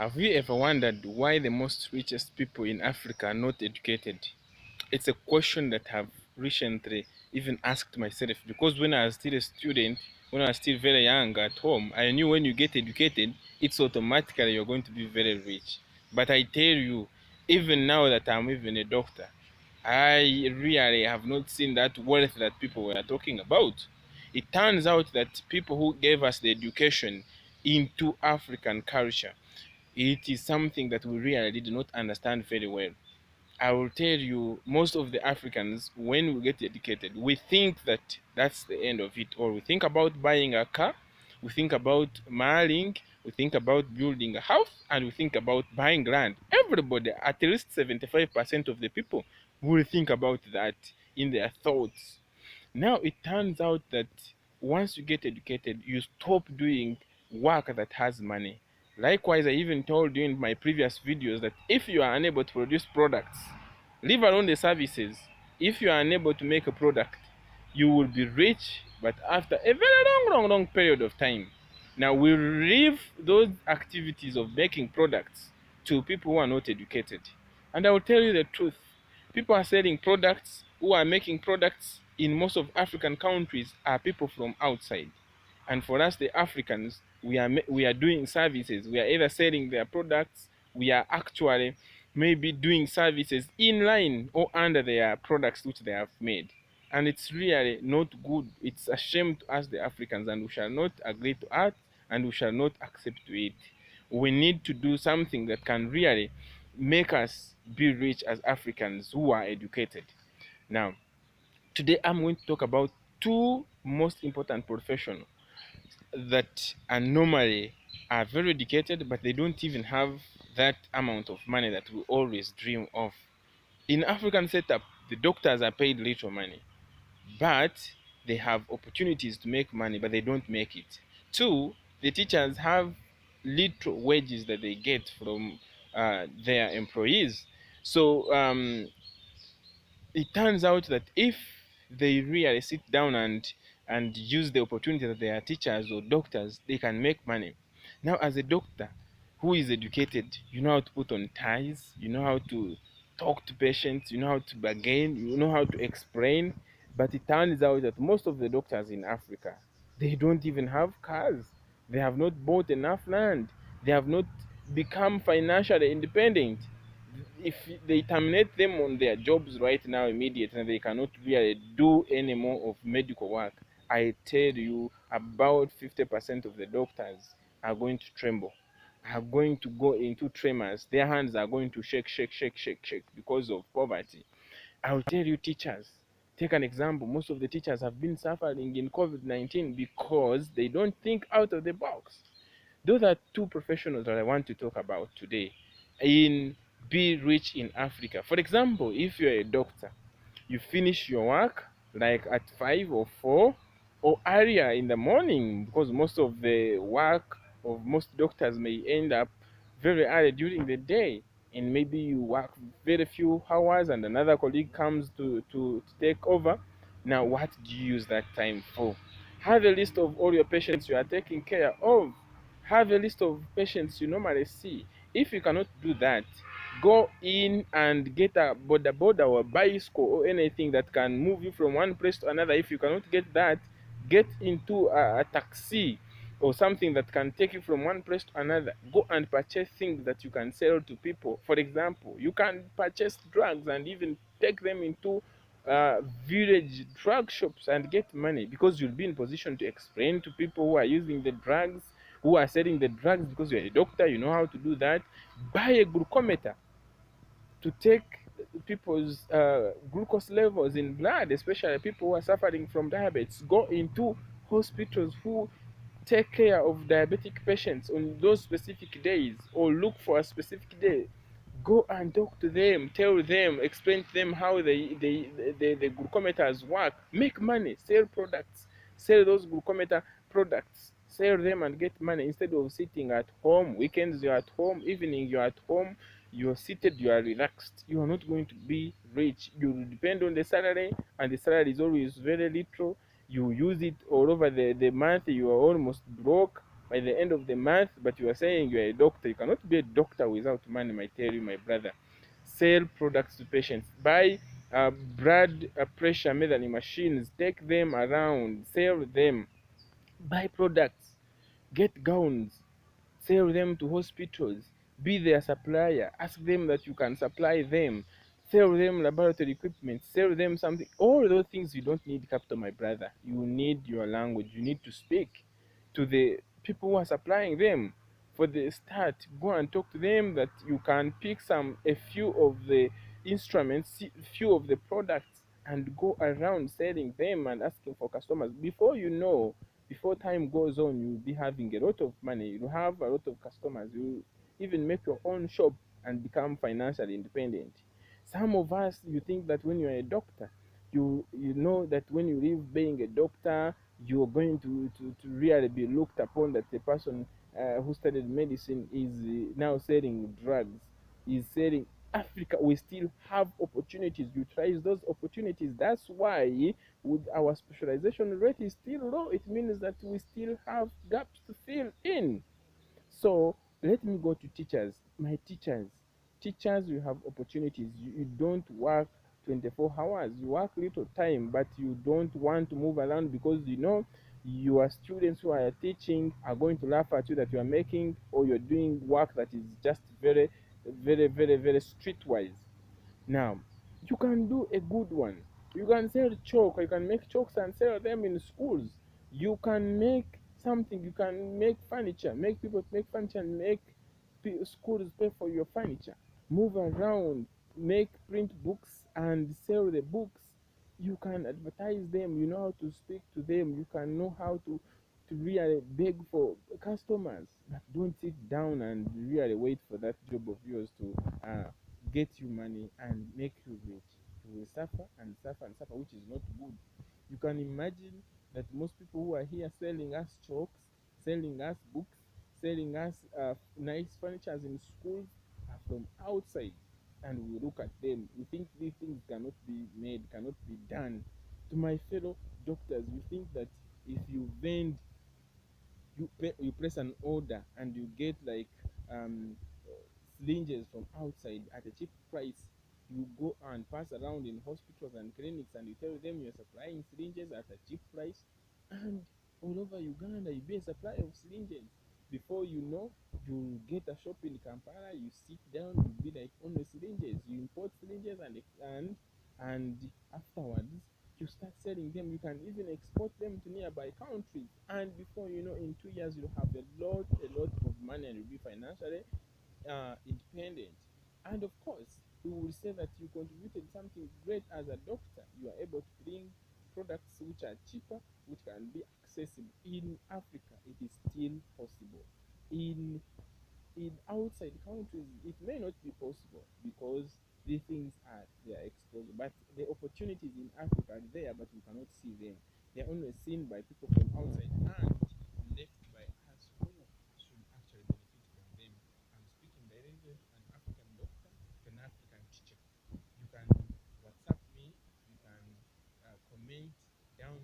Have you ever wondered why the most richest people in Africa are not educated? It's a question that I've recently even asked myself because when I was still a student, when I was still very young at home, I knew when you get educated, it's automatically you're going to be very rich. But I tell you, even now that I'm even a doctor, I really have not seen that wealth that people were talking about. It turns out that people who gave us the education into African culture, it is something that we really did not understand very well. I will tell you, most of the Africans, when we get educated, we think that that's the end of it. Or we think about buying a car, we think about marrying, we think about building a house, and we think about buying land. Everybody, at least 75% of the people, will think about that in their thoughts. Now it turns out that once you get educated, you stop doing work that has money. Likewise, I even told you in my previous videos that if you are unable to produce products, leave alone the services, if you are unable to make a product, you will be rich, but after a very long period of time. Now we leave those activities of making products to people who are not educated. And I will tell you the truth. People are selling products, who are making products in most of African countries are people from outside. And for us, the Africans, we are doing services. We are either selling their products, we are actually maybe doing services in line or under their products which they have made. And it's really not good. It's a shame to us, the Africans, and we shall not agree to it, and we shall not accept to it. We need to do something that can really make us be rich as Africans who are educated. Now, today I'm going to talk about two most important professions that are normally are very educated, but they don't even have that amount of money that we always dream of. In African setup, the doctors are paid little money, but they have opportunities to make money, but they don't make it. Two, the teachers have little wages that they get from their employees. So it turns out that if they really sit down and use the opportunity that they are teachers or doctors, they can make money. Now, as a doctor who is educated, you know how to put on ties, you know how to talk to patients, you know how to bargain, you know how to explain. But it turns out that most of the doctors in Africa, they don't even have cars. They have not bought enough land. They have not become financially independent. If they terminate them on their jobs right now immediately and they cannot really do any more of medical work, I tell you about 50% of the doctors are going to tremble, are going to go into tremors. Their hands are going to shake because of poverty. I'll tell you, teachers, take an example. Most of the teachers have been suffering in COVID-19 because they don't think out of the box. Those are two professionals that I want to talk about today in Be Rich in Africa. For example, if you're a doctor, you finish your work like at 5 or 4 or earlier in the morning, because most of the work of most doctors may end up very early during the day, and maybe you work very few hours and another colleague comes to take over. Now what do you use that time for? Have a list of all your patients you are taking care of. Have a list of patients you normally see. If you cannot do that, go in and get a boda or a bicycle or anything that can move you from one place to another. If you cannot get that, get into a taxi or something that can take you from one place to another. Go and purchase things that you can sell to people. For example, you can purchase drugs and even take them into village drug shops and get money, because you'll be in position to explain to people who are using the drugs, who are selling the drugs, because you're a doctor, you know how to do that. Buy a glucometer to take people's glucose levels in blood, especially people who are suffering from diabetes. Go into hospitals who take care of diabetic patients on those specific days, or look for a specific day. Go and talk to them, tell them, explain to them how the glucometers work. Make money, sell products, sell those glucometer products, sell them and get money instead of sitting at home. Weekends you're at home, evening you're at home, you're seated, you are relaxed. You are not going to be rich. You will depend on the salary, and the salary is always very little. You use it all over the month, you are almost broke. by the end of the month, but you are saying you are a doctor. You cannot be a doctor without money, I tell you, my brother. Sell products to patients. Buy blood pressure measuring machines. Take them around. Sell them. Buy products. Get gowns, sell them to hospitals, be their supplier, ask them that you can supply them, sell them laboratory equipment, sell them something. All those things you don't need capital, my brother. You need your language. You need to speak to the people who are supplying them. For the start, go and talk to them that you can pick a few of the instruments, few of the products, and go around selling them and asking for customers. Before you know, before time goes on, you'll be having a lot of money, you'll have a lot of customers, you'll even make your own shop and become financially independent. Some of us, you think that when you're a doctor, you know that when you leave being a doctor, you're going to really be looked upon that the person who studied medicine is now selling drugs, is selling. Africa, we still have opportunities. Utilize those opportunities. That's why with our specialization rate is still low. It means that we still have gaps to fill in. So let me go to teachers. My teachers, teachers, you have opportunities. You don't work 24 hours. You work little time, but you don't want to move around because you know your students who are teaching are going to laugh at you that you are making or you're doing work that is just very streetwise. Now, you can do a good one. You can sell chalk, you can make chalks and sell them in schools. You can make something, you can make furniture, make people make furniture and make schools pay for your furniture. Move around, make print books and sell the books. You can advertise them, you know how to speak to them, you can know how to really beg for customers. But don't sit down and really wait for that job of yours to get you money and make you rich. You will suffer and suffer and suffer, which is not good. You can imagine that most people who are here selling us chalks, selling us books, selling us nice furniture in schools are from outside, and we look at them. We think these things cannot be made, cannot be done. To my fellow doctors, we think that if you vend, you place an order and you get like um, syringes from outside at a cheap price. You go and pass around in hospitals and clinics and you tell them you're supplying syringes at a cheap price, and all over Uganda you be a supplier of syringes. Before you know, you get a shop in Kampala, you sit down, you be like only syringes, you import syringes and afterwards you start selling them. You can even export them to nearby countries, and before you know, in 2 years you'll have a lot of money and you'll be financially independent. And of course, we will say that you contributed something great as a doctor. You are able to bring products which are cheaper, which can be accessible. In Africa, it is still possible. In in outside countries, it may not be possible because these things are they are exposed. But the opportunities in Africa are there, but we cannot see them. They are only seen by people from outside and left by us who should actually benefit from them. I'm speaking directly to an African doctor, to an African teacher. You can WhatsApp me, you can comment down